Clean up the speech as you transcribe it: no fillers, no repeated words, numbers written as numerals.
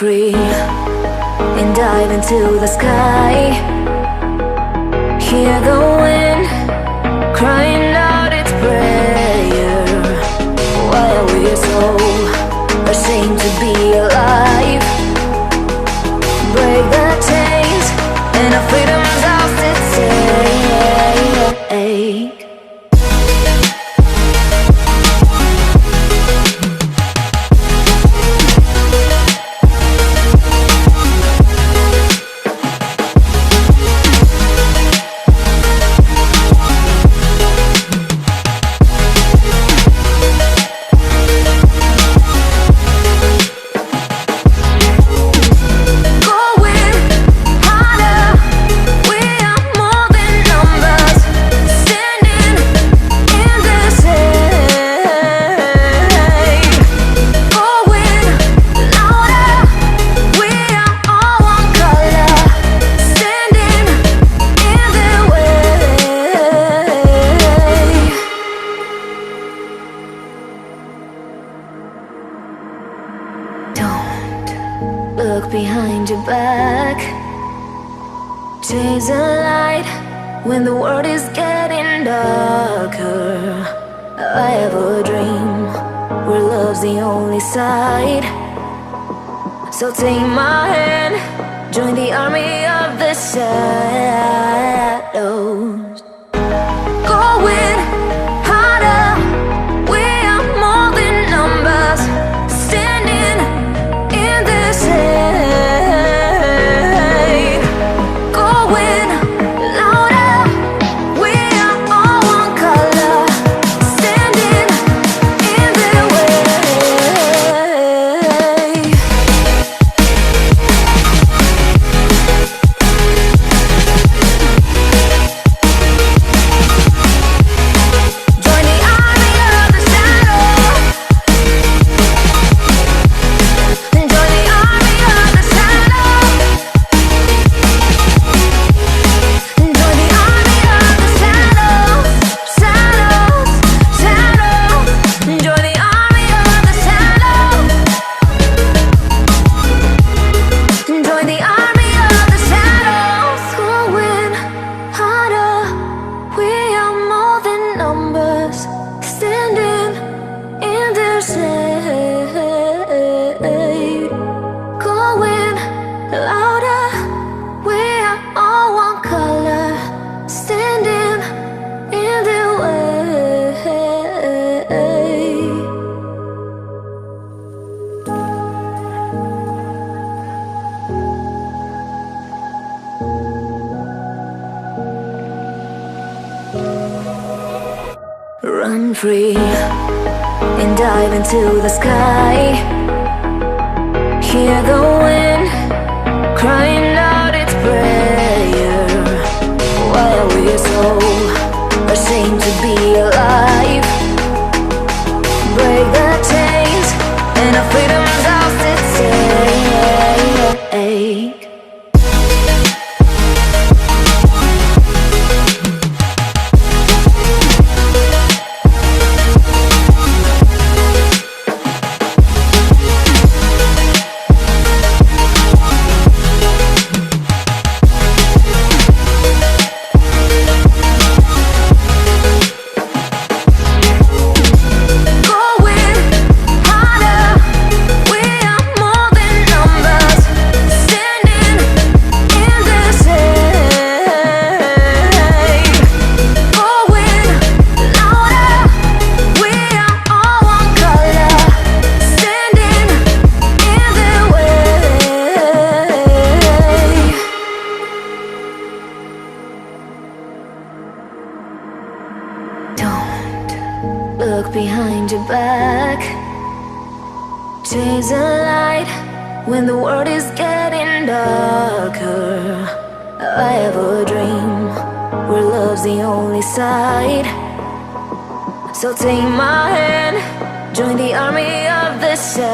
free and dive into the sky. Hear the wind crying out its prayer. Why are we so ashamed to be alive? Break the chains and our freedom's ours to take. Look behind your back. Chase a light when the world is getting darker. I have a dream where love's the only side. So take my hand, join the army of the shadows. Going harder, we are more than numbers. Standing in this shade, going louder, we are all one color. Standing in the way. Join the army of the shadow. Join the army of the shadow. Join the army of the shadows, shadows, shadows. Join the army of the shadows. Join the army of the shadows. Going harder, we are more than numbers. Standing in their shade. Going louder, we are all one color. Standing in their way. Run free and dive into the sky. Hear the wind crying out its prayer. Why are we so ashamed to be alive? Break the chains and our freedom's ours to take. Going harder, we are more than numbers. Standing in the shade. Going louder, we are all one color. Standing in the way. Don't look behind your back. Chase a light when the world is getting darker. I have a dream where love's the only side. So take my hand, join the army of the shadows.